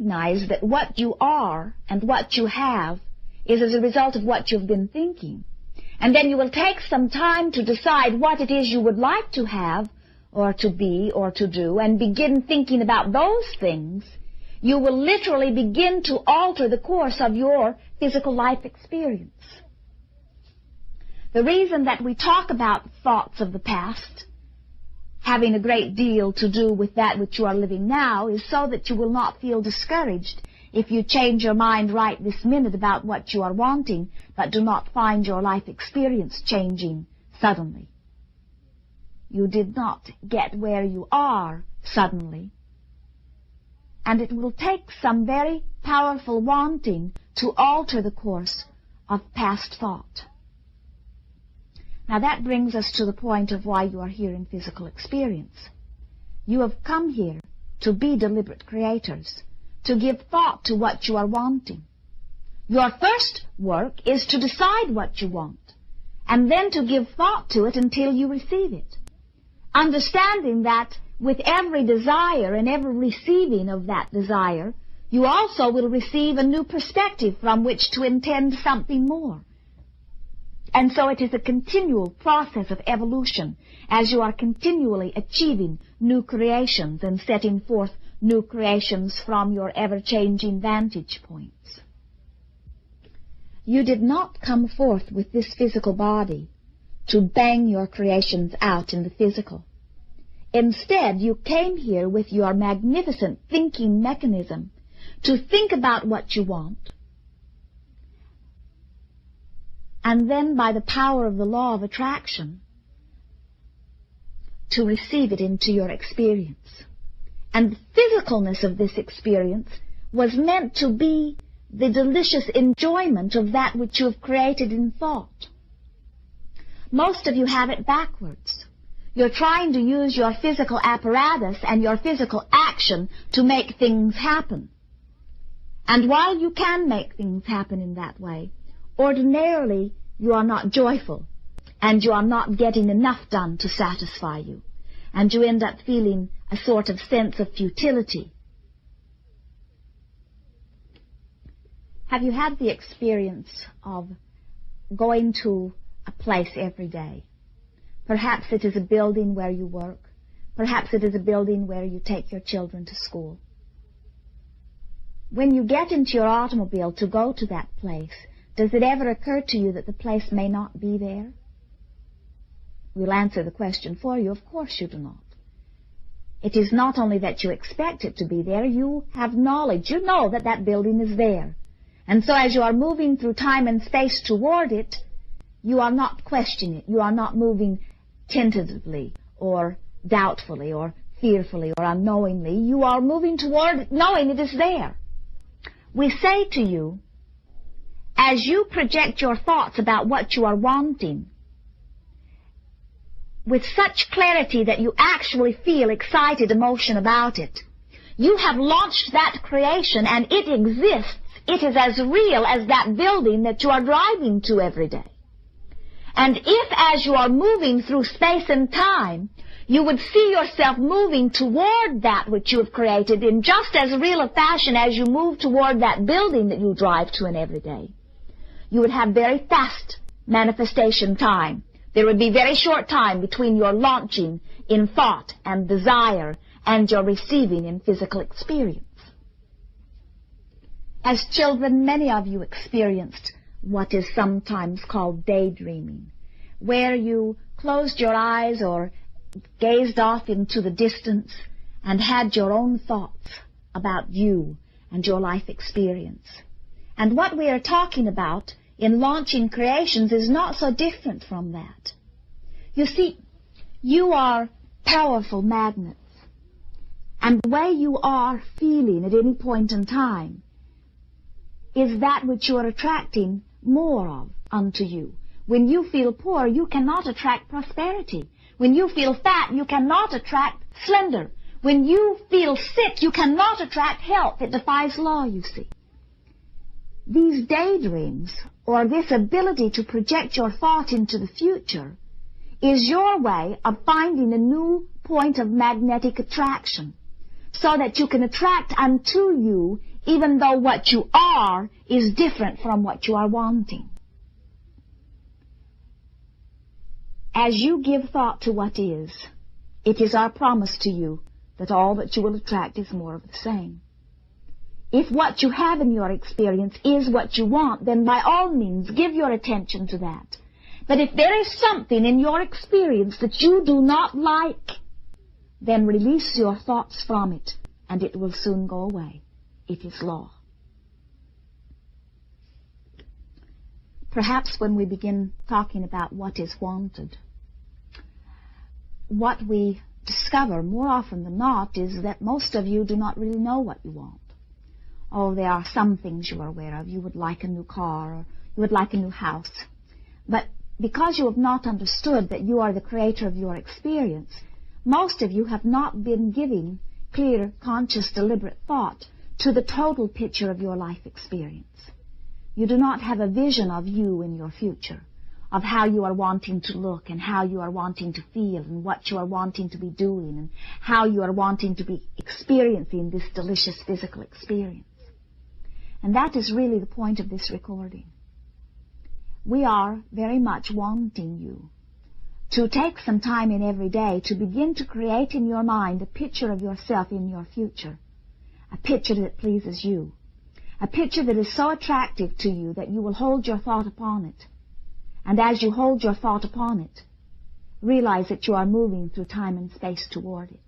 recognize that what you are and what you have is as a result of what you've been thinking. And then you will take some time to decide what it is you would like to have or to be or to do, and begin thinking about those things. You will literally begin to alter the course of your physical life experience. The reason that we talk about thoughts of the past having a great deal to do with that which you are living now is so that you will not feel discouraged if you change your mind right this minute about what you are wanting, but do not find your life experience changing suddenly. You did not get where you are suddenly. And it will take some very powerful wanting to alter the course of past thought. Now that brings us to the point of why you are here in physical experience. You have come here to be deliberate creators, to give thought to what you are wanting. Your first work is to decide what you want, and then to give thought to it until you receive it, understanding that with every desire and every receiving of that desire, you also will receive a new perspective from which to intend something more. And so it is a continual process of evolution as you are continually achieving new creations and setting forth new creations from your ever-changing vantage points. You did not come forth with this physical body to bang your creations out in the physical. Instead, you came here with your magnificent thinking mechanism to think about what you want, and then by the power of the law of attraction, to receive it into your experience. And the physicalness of this experience was meant to be the delicious enjoyment of that which you have created in thought. Most of you have it backwards. You're trying to use your physical apparatus and your physical action to make things happen. And while you can make things happen in that way, ordinarily you are not joyful, and you are not getting enough done to satisfy you, and you end up feeling a sort of sense of futility. Have you had the experience of going to a place every day? Perhaps it is a building where you work. Perhaps it is a building where you take your children to school. When you get into your automobile to go to that place, does it ever occur to you that the place may not be there? We'll answer the question for you. Of course you do not. It is not only that you expect it to be there, you have knowledge. You know that that building is there. And so as you are moving through time and space toward it, you are not questioning it. You are not moving tentatively or doubtfully or fearfully or unknowingly. You are moving toward it knowing it is there. We say to you, as you project your thoughts about what you are wanting, with such clarity that you actually feel excited emotion about it, you have launched that creation and it exists. It is as real as that building that you are driving to every day. And if, as you are moving through space and time, you would see yourself moving toward that which you have created in just as real a fashion as you move toward that building that you drive to in every day, you would have very fast manifestation time. There would be very short time between your launching in thought and desire and your receiving in physical experience. As children, many of you experienced what is sometimes called daydreaming, where you closed your eyes or gazed off into the distance and had your own thoughts about you and your life experience. And what we are talking about in launching creations is not so different from that. You see, you are powerful magnets, and the way you are feeling at any point in time is that which you are attracting more of unto you. When you feel poor, you cannot attract prosperity. When you feel fat, you cannot attract slender. When you feel sick, you cannot attract health. It defies law, you see. These daydreams, or this ability to project your thought into the future, is your way of finding a new point of magnetic attraction, so that you can attract unto you even though what you are is different from what you are wanting. As you give thought to what is, it is our promise to you that all that you will attract is more of the same. If what you have in your experience is what you want, then by all means give your attention to that. But if there is something in your experience that you do not like, then release your thoughts from it, and it will soon go away. It is law. Perhaps when we begin talking about what is wanted, what we discover more often than not is that most of you do not really know what you want. Oh, there are some things you are aware of. You would like a new car, or you would like a new house. But because you have not understood that you are the creator of your experience, most of you have not been giving clear, conscious, deliberate thought to the total picture of your life experience. You do not have a vision of you in your future, of how you are wanting to look and how you are wanting to feel and what you are wanting to be doing and how you are wanting to be experiencing this delicious physical experience. And that is really the point of this recording. We are very much wanting you to take some time in every day to begin to create in your mind a picture of yourself in your future, a picture that pleases you, a picture that is so attractive to you that you will hold your thought upon it. And as you hold your thought upon it, realize that you are moving through time and space toward it.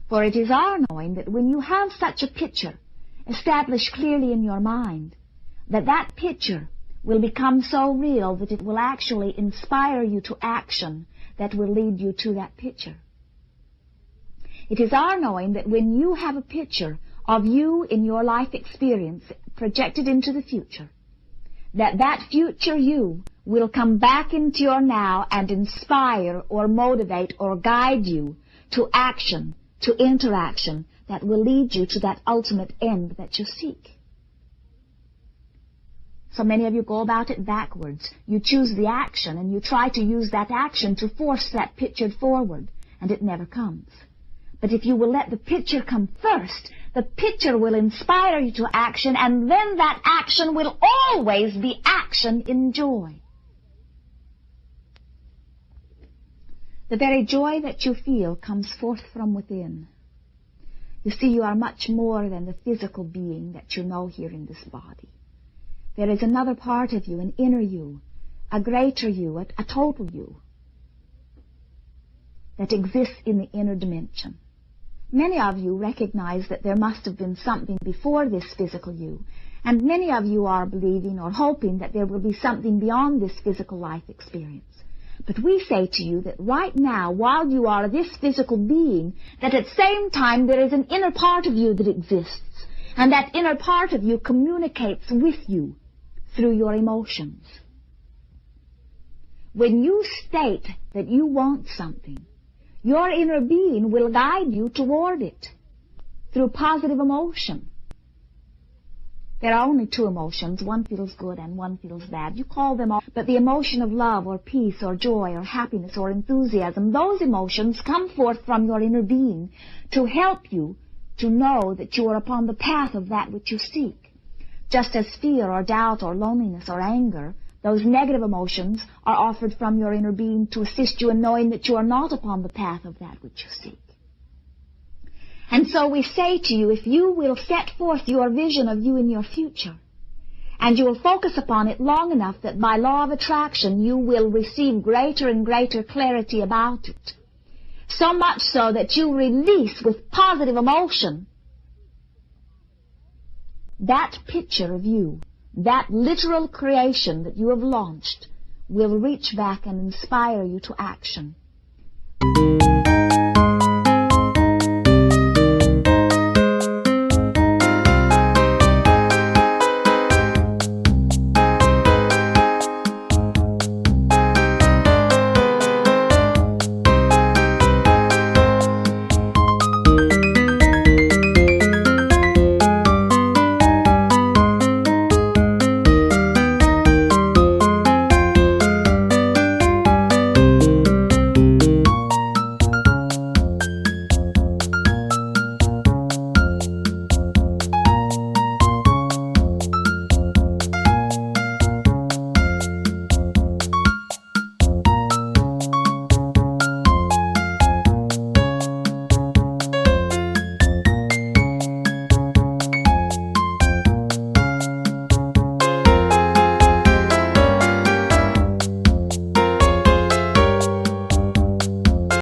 For it is our knowing that when you have such a picture established clearly in your mind, that that picture will become so real that it will actually inspire you to action that will lead you to that picture. It is our knowing that when you have a picture of you in your life experience projected into the future, that future you will come back into your now and inspire or motivate or guide you to action, to interaction that will lead you to that ultimate end that you seek. So many of you go about it backwards. You choose the action and you try to use that action to force that picture forward, and it never comes. But if you will let the picture come first, the picture will inspire you to action, and then that action will always be action in joy. The very joy that you feel comes forth from within. You see, you are much more than the physical being that you know here in this body. There is another part of you, an inner you, a greater you, a total you, that exists in the inner dimension. Many of you recognize that there must have been something before this physical you, and many of you are believing or hoping that there will be something beyond this physical life experience. But we say to you that right now, while you are this physical being, that at the same time there is an inner part of you that exists, and that inner part of you communicates with you through your emotions. When you state that you want something, your inner being will guide you toward it through positive emotion. There are only two emotions. One feels good and one feels bad. You call them all, but the emotion of love or peace or joy or happiness or enthusiasm, those emotions come forth from your inner being to help you to know that you are upon the path of that which you seek. Just as fear or doubt or loneliness or anger, those negative emotions are offered from your inner being to assist you in knowing that you are not upon the path of that which you seek. And so we say to you, if you will set forth your vision of you in your future, and you will focus upon it long enough that by law of attraction you will receive greater and greater clarity about it, so much so that you release with positive emotion that picture of you, that literal creation that you have launched, will reach back and inspire you to action